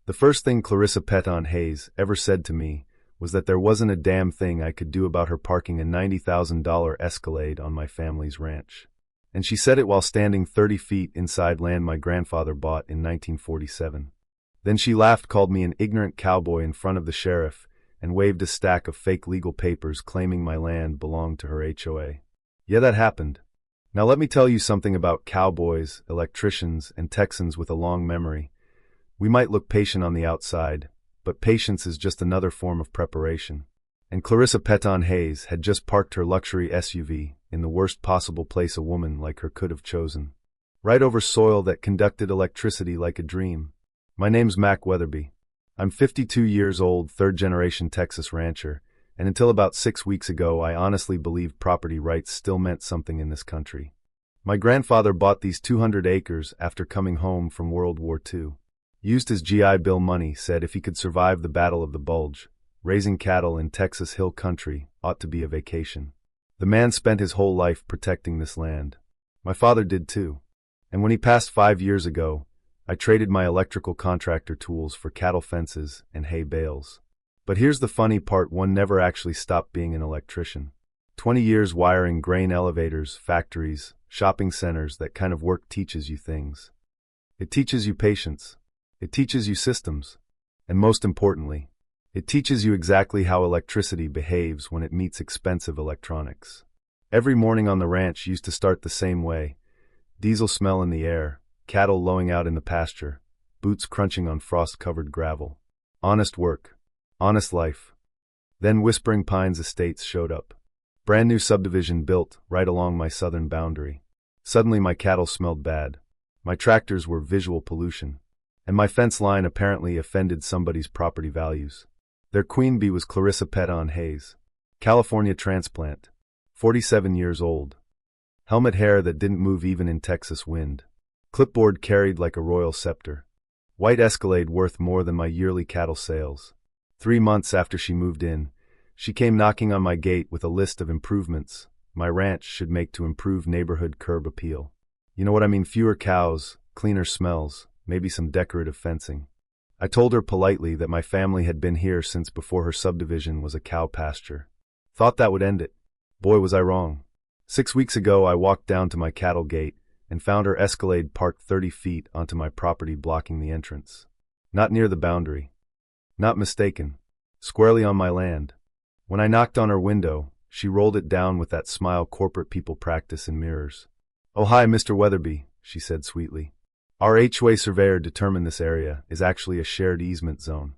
The first thing Clarissa Peton Hayes ever said to me was that there wasn't a damn thing I could do about her parking a $90,000 Escalade on my family's ranch. And she said it while standing 30 feet inside land my grandfather bought in 1947. Then she laughed, called me an ignorant cowboy in front of the sheriff, and waved a stack of fake legal papers claiming my land belonged to her HOA. Yeah, that happened. Now let me tell you something about cowboys, electricians, and Texans with a long memory. We might look patient on the outside, but patience is just another form of preparation. And Clarissa Peton Hayes had just parked her luxury SUV in the worst possible place a woman like her could have chosen. Right over soil that conducted electricity like a dream. My name's Mac Weatherby. I'm 52 years old, third-generation Texas rancher, and until about 6 weeks ago I honestly believed property rights still meant something in this country. My grandfather bought these 200 acres after coming home from World War II. Used his GI Bill money, said if he could survive the Battle of the Bulge, raising cattle in Texas hill country ought to be a vacation. The man spent his whole life protecting this land. My father did too. And when he passed 5 years ago, I traded my electrical contractor tools for cattle fences and hay bales. But here's the funny part, one never actually stopped being an electrician. 20 years wiring grain elevators, factories, shopping centers, that kind of work teaches you things. It teaches you patience. It teaches you systems. And most importantly, it teaches you exactly how electricity behaves when it meets expensive electronics. Every morning on the ranch used to start the same way. Diesel smell in the air, cattle lowing out in the pasture, boots crunching on frost-covered gravel. Honest work. Honest life. Then Whispering Pines Estates showed up. Brand new subdivision built right along my southern boundary. Suddenly my cattle smelled bad. My tractors were visual pollution. And my fence line apparently offended somebody's property values. Their queen bee was Clarissa Peton Hayes. California transplant. 47 years old. Helmet hair that didn't move even in Texas wind. Clipboard carried like a royal scepter. White Escalade worth more than my yearly cattle sales. 3 months after she moved in, she came knocking on my gate with a list of improvements my ranch should make to improve neighborhood curb appeal. You know what I mean? Fewer cows, cleaner smells, maybe some decorative fencing. I told her politely that my family had been here since before her subdivision was a cow pasture. Thought that would end it. Boy, was I wrong. 6 weeks ago I walked down to my cattle gate and found her Escalade parked 30 feet onto my property, blocking the entrance. Not near the boundary. Not mistaken. Squarely on my land. When I knocked on her window, she rolled it down with that smile corporate people practice in mirrors. "Oh hi, Mr. Weatherby," she said sweetly. "Our HOA surveyor determined this area is actually a shared easement zone."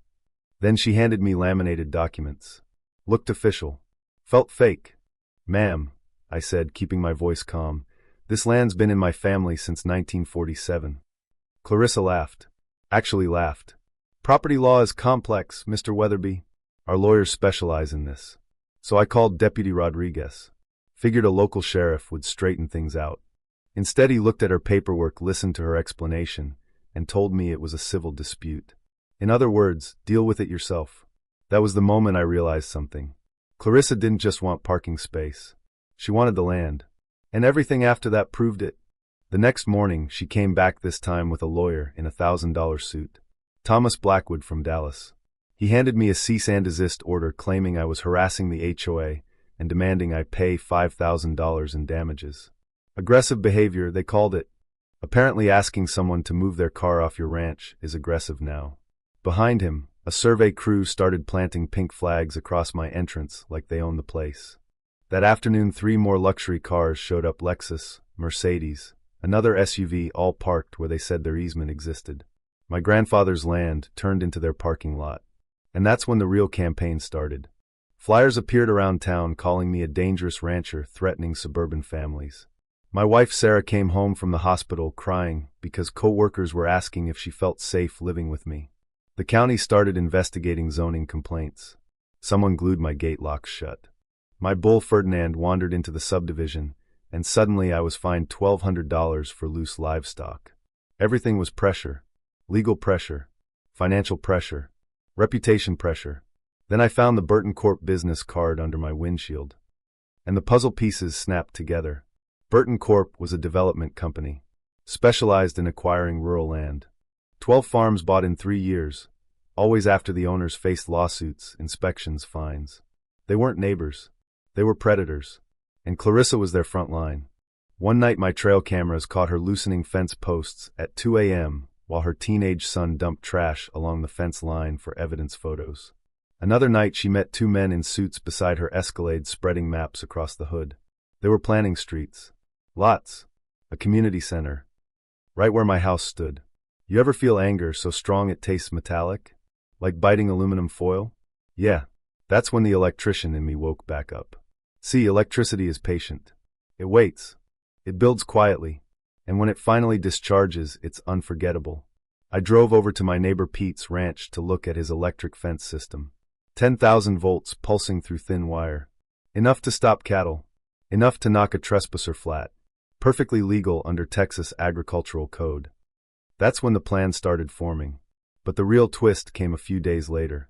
Then she handed me laminated documents. Looked official. Felt fake. "Ma'am," I said, keeping my voice calm, "this land's been in my family since 1947. Clarissa laughed. Actually laughed. "Property law is complex, Mr. Weatherby. Our lawyers specialize in this." So I called Deputy Rodriguez. Figured a local sheriff would straighten things out. Instead, he looked at her paperwork, listened to her explanation, and told me it was a civil dispute. In other words, deal with it yourself. That was the moment I realized something. Clarissa didn't just want parking space. She wanted the land. And everything after that proved it. The next morning, she came back, this time with a lawyer in a $1,000 suit. Thomas Blackwood from Dallas. He handed me a cease and desist order claiming I was harassing the HOA and demanding I pay $5,000 in damages. Aggressive behavior, they called it. Apparently asking someone to move their car off your ranch is aggressive now. Behind him, a survey crew started planting pink flags across my entrance like they owned the place. That afternoon, 3 more luxury cars showed up, Lexus, Mercedes, another SUV, all parked where they said their easement existed. My grandfather's land turned into their parking lot. And that's when the real campaign started. Flyers appeared around town calling me a dangerous rancher threatening suburban families. My wife Sarah came home from the hospital crying because co-workers were asking if she felt safe living with me. The county started investigating zoning complaints. Someone glued my gate locks shut. My bull Ferdinand wandered into the subdivision, and suddenly I was fined $1,200 for loose livestock. Everything was pressure. Legal pressure. Financial pressure. Reputation pressure. Then I found the Burton Corp business card under my windshield. And the puzzle pieces snapped together. Burton Corp was a development company, specialized in acquiring rural land. 12 farms bought in 3 years, always after the owners faced lawsuits, inspections, fines. They weren't neighbors. They were predators. And Clarissa was their front line. One night my trail cameras caught her loosening fence posts at 2 a.m. while her teenage son dumped trash along the fence line for evidence photos. Another night she met two men in suits beside her Escalade spreading maps across the hood. They were planning streets. Lots. A community center. Right where my house stood. You ever feel anger so strong it tastes metallic? Like biting aluminum foil? Yeah. That's when the electrician in me woke back up. See, electricity is patient. It waits. It builds quietly. And when it finally discharges, it's unforgettable. I drove over to my neighbor Pete's ranch to look at his electric fence system. 10,000 volts pulsing through thin wire. Enough to stop cattle. Enough to knock a trespasser flat. Perfectly legal under Texas agricultural code. That's when the plan started forming. But the real twist came a few days later.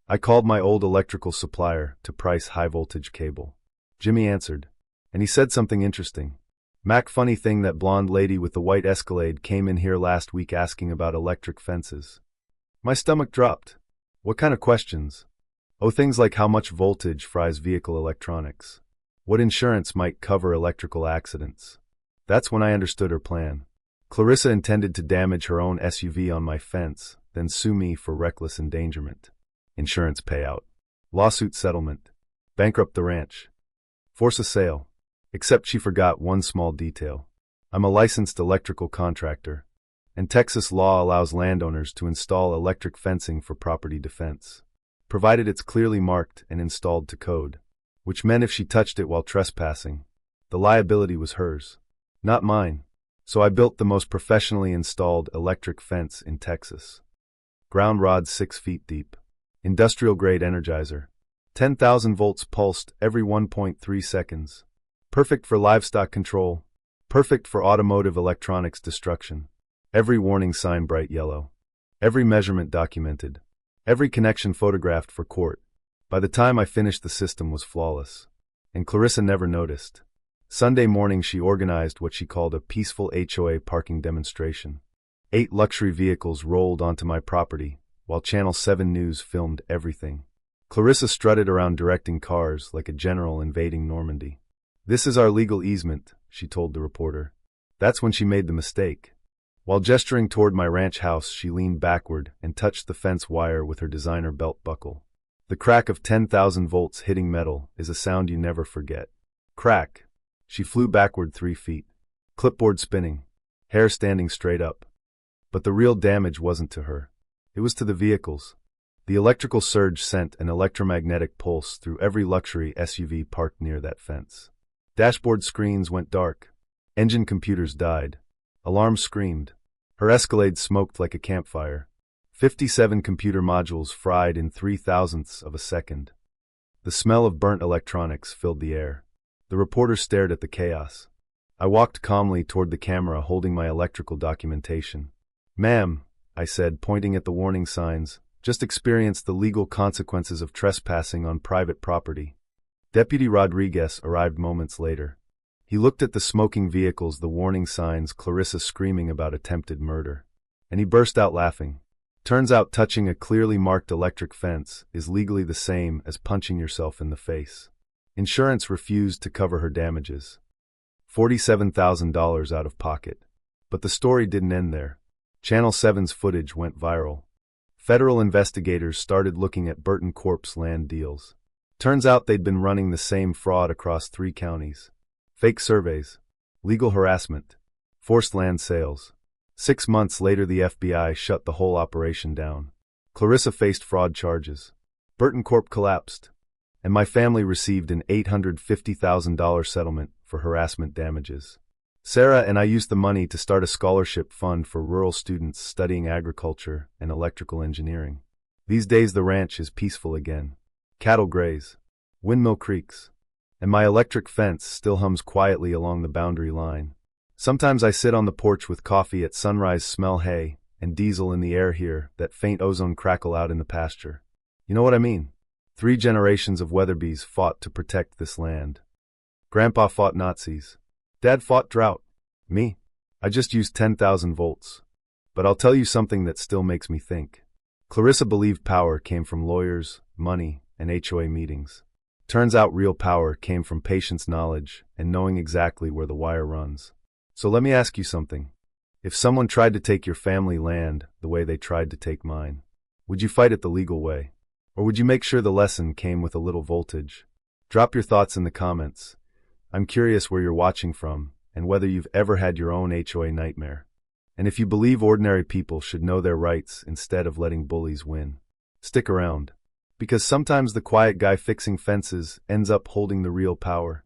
I called my old electrical supplier to price high-voltage cable. Jimmy answered, and he said something interesting. Mac, funny thing, that blonde lady with the white Escalade came in here last week asking about electric fences. My stomach dropped. What kind of questions? Oh, things like how much voltage fries vehicle electronics. What insurance might cover electrical accidents. That's when I understood her plan. Clarissa intended to damage her own SUV on my fence, then sue me for reckless endangerment. Insurance payout. Lawsuit settlement. Bankrupt the ranch. Force a sale. Except she forgot one small detail. I'm a licensed electrical contractor, and Texas law allows landowners to install electric fencing for property defense, provided it's clearly marked and installed to code, which meant if she touched it while trespassing, the liability was hers, not mine. So I built the most professionally installed electric fence in Texas. Ground rods 6 feet deep. Industrial-grade energizer. 10,000 volts pulsed every 1.3 seconds. Perfect for livestock control. Perfect for automotive electronics destruction. Every warning sign bright yellow. Every measurement documented. Every connection photographed for court. By the time I finished, the system was flawless. And Clarissa never noticed. Sunday morning she organized what she called a peaceful HOA parking demonstration. 8 luxury vehicles rolled onto my property, while Channel 7 News filmed everything. Clarissa strutted around directing cars like a general invading Normandy. "This is our legal easement," she told the reporter. That's when she made the mistake. While gesturing toward my ranch house, she leaned backward and touched the fence wire with her designer belt buckle. The crack of 10,000 volts hitting metal is a sound you never forget. Crack. She flew backward 3 feet. Clipboard spinning. Hair standing straight up. But the real damage wasn't to her. It was to the vehicles. The electrical surge sent an electromagnetic pulse through every luxury SUV parked near that fence. Dashboard screens went dark. Engine computers died. Alarms screamed. Her Escalade smoked like a campfire. 57 computer modules fried in 0.003 of a second. The smell of burnt electronics filled the air. The reporter stared at the chaos. I walked calmly toward the camera holding my electrical documentation. "Ma'am," I said, pointing at the warning signs, "just experienced the legal consequences of trespassing on private property." Deputy Rodriguez arrived moments later. He looked at the smoking vehicles, the warning signs, Clarissa screaming about attempted murder. And he burst out laughing. Turns out touching a clearly marked electric fence is legally the same as punching yourself in the face. Insurance refused to cover her damages. $47,000 out of pocket. But the story didn't end there. Channel 7's footage went viral. Federal investigators started looking at Burton Corp's land deals. Turns out they'd been running the same fraud across 3 counties. Fake surveys, legal harassment, forced land sales. 6 months later, the FBI shut the whole operation down. Clarissa faced fraud charges. Burton Corp collapsed. And my family received an $850,000 settlement for harassment damages. Sarah and I used the money to start a scholarship fund for rural students studying agriculture and electrical engineering. These days the ranch is peaceful again. Cattle graze. Windmill creaks. And my electric fence still hums quietly along the boundary line. Sometimes I sit on the porch with coffee at sunrise, smell hay and diesel in the air, hear that faint ozone crackle out in the pasture. You know what I mean? 3 generations of Weatherbees fought to protect this land. Grandpa fought Nazis. Dad fought drought. Me? I just used 10,000 volts. But I'll tell you something that still makes me think. Clarissa believed power came from lawyers, money, and HOA meetings. Turns out real power came from patience, knowledge, and knowing exactly where the wire runs. So let me ask you something. If someone tried to take your family land the way they tried to take mine, would you fight it the legal way? Or would you make sure the lesson came with a little voltage? Drop your thoughts in the comments. I'm curious where you're watching from and whether you've ever had your own HOA nightmare. And if you believe ordinary people should know their rights instead of letting bullies win. Stick around, because sometimes the quiet guy fixing fences ends up holding the real power.